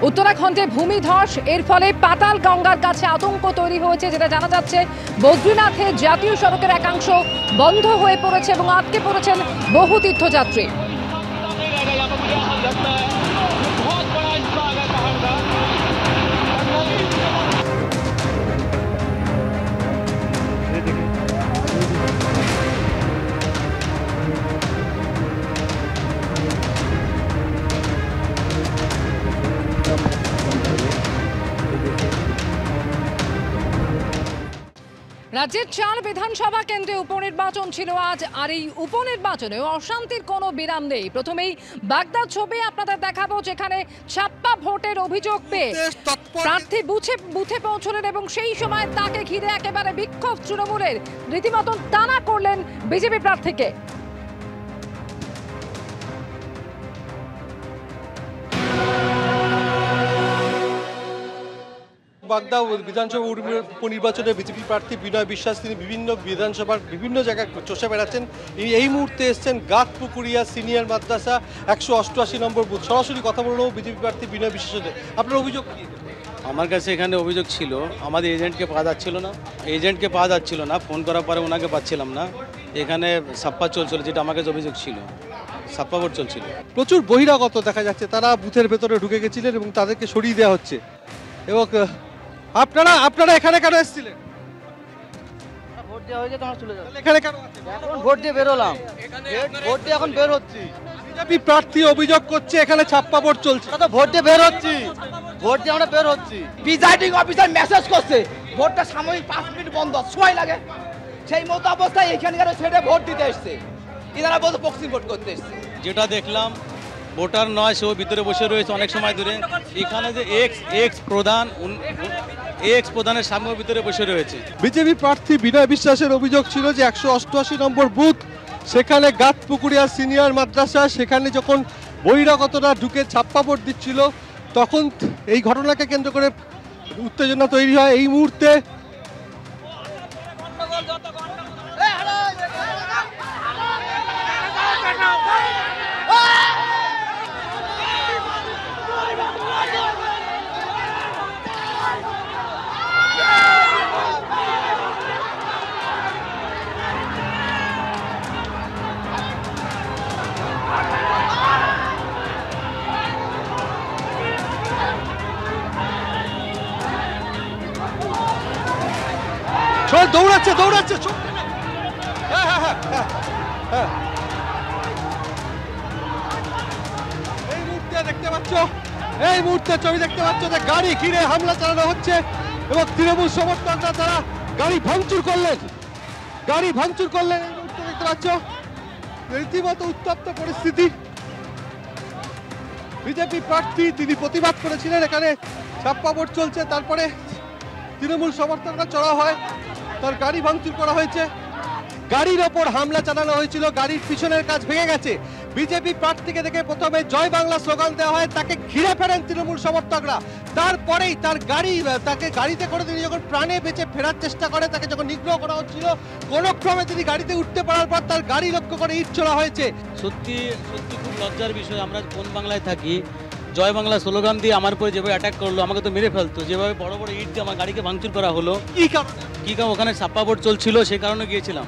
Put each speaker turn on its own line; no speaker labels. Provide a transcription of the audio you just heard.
উত্তরাখণ্ডে ভূমিধস, এর ফলে পাতাল গঙ্গার কাছে আতঙ্ক তৈরি হয়েছে। যেটা জানা যাচ্ছে, বদ্রীনাথে জাতীয় সড়কের একাংশ বন্ধ হয়ে পড়েছে এবং আটকে পড়েছেন বহু তীর্থযাত্রী। রাজ্যের 4 বিধানসভা কেন্দ্রে উপনির্বাচন ছিল আজ, আর এই উপনির্বাচনে অশান্তির কোনো বিরাম নেই। প্রথমেই বাগদা ছবি আপনাদের দেখাবো, যেখানে ছাপ্পা ভোটের অভিযোগ পেয়ে প্রার্থী বুথে পৌঁছলেন এবং সেই সময় তাকে ঘিরে একেবারে বিক্ষোভ তৃণমূলের। রীতিমতন টানা করলেন বিজেপি প্রার্থীকে।
বাগদা বিধানসভা উপনির্বাচনে বিজেপি প্রার্থী বিনয় বিশ্বাস তিনি বিভিন্ন বিধানসভার বিভিন্ন জায়গায় চষে বেড়াচ্ছেন। এই মুহূর্তে এসছেন গাতপুকুরিয়া সিনিয়র মাদ্রাসা 188 নম্বর বুথ। সরাসরি কথা বলবো বিজেপি প্রার্থী বিনয় বিশ্বাসের। আপনার অভিযোগ কি?
আমার কাছে এখানে অভিযোগ ছিল, আমাদের এজেন্টকে পাওয়া যাচ্ছিল না, ফোন করার পরে ওনাকে পাচ্ছিলাম না। এখানে সাপ্পা চলছিল, যেটা আমার কাছে অভিযোগ ছিল, সাপ্পা ভোট চলছিল।
প্রচুর বহিরাগত দেখা যাচ্ছে, তারা বুথের ভেতরে ঢুকে গেছিলেন এবং তাদেরকে সরিয়ে দেওয়া হচ্ছে। এবং আপনারা এখানে কেন এসেছিলেন?
ভোট দেওয়া হয়েছে, তোমরা চলে যাও।
এখানে কেন আছেন?
এখন ভোট দিয়ে বেরোলাম, ভোট দিয়ে এখন বের হচ্ছি।
বিজেপি প্রার্থী অভিযোগ করছে এখানে ছাপ্পা ভোট চলছে।
আমরা তো ভোট দিয়ে বের হচ্ছি, ভোট দিয়ে আমরা বের হচ্ছি।
প্রিজাইডিং অফিসার মেসেজ করছে ভোটটা সাময়িক 5 মিনিট বন্ধ, সময় লাগে। সেই মতো অবস্থায় এখানকার ছেড়ে ভোট দিতে এসছে, এনারা বলতে প্রক্সি ভোট করতে এসছে।
যেটা দেখলাম, ভোটার নয়, সেও ভিতরে বসে রয়েছে অনেক সময় ধরে। এখানে যে এক্স প্রধানের সামনে ভিতরে বসে রয়েছে।
বিজেপি প্রার্থী বিনয় বিশ্বাসের অভিযোগ ছিল যে 188 নম্বর বুথ, সেখানে গাতপুকুরিয়া সিনিয়র মাদ্রাসা, সেখানে যখন বহিরাগতরা ঢুকে ছাপ্পা ভোট দিচ্ছিল, তখন এই ঘটনাকে কেন্দ্র করে উত্তেজনা তৈরি হয়। এই মুহূর্তে দৌড়াচ্ছে এই মুহূর্তে ছবি দেখতে পাচ্ছ যে গাড়ি ঘিরে হামলা চালানো হচ্ছে এবং তৃণমূল সমর্থকরা তারা গাড়ি ভাঙচুর করলেন। এই মুহূর্তে দেখতে পাচ্ছ রীতিমতো উত্তপ্ত পরিস্থিতি। বিজেপি প্রার্থী তিনি প্রতিবাদ করেছিলেন এখানে ছাপ্পা ভোট চলছে, তারপরে তৃণমূল সমর্থকরা চড়া হয়, তার গাড়ি ভাঙচুর করা হয়েছে, গাড়ির ওপর হামলা চালানো হয়েছিল, গাড়ির পিছনের কাজ ভেঙে গেছে। বিজেপি প্রার্থীকে দেখে প্রথমে জয় বাংলা স্লোগান দেওয়া হয়, তাকে ঘিরে ফেলেন তৃণমূল সমর্থকরা। তারপরেই তাকে গাড়িতে করে তিনি যখন প্রাণে বেঁচে ফেরার চেষ্টা করে, তাকে যখন নিগ্রহ করা হচ্ছিল, কোন ক্রমে তিনি গাড়িতে উঠতে পারার পর তার গাড়ি লক্ষ্য করে ইট ছোড়া হয়েছে।
সত্যি খুব লজ্জার বিষয়। আমরা কোন বাংলায় থাকি, জয় বাংলা স্লোগান দিয়ে আমার উপরে যেভাবে অ্যাটাক করলো, আমাকে তো মেরে ফেলতো। যেভাবে বড় বড় ইট দিয়ে আমার গাড়িকে ভাঙচুর করা হলো, কি কারণ? ওখানে ছাপ্পা ভোট চলছিল, সেই কারণে গিয়েছিলাম।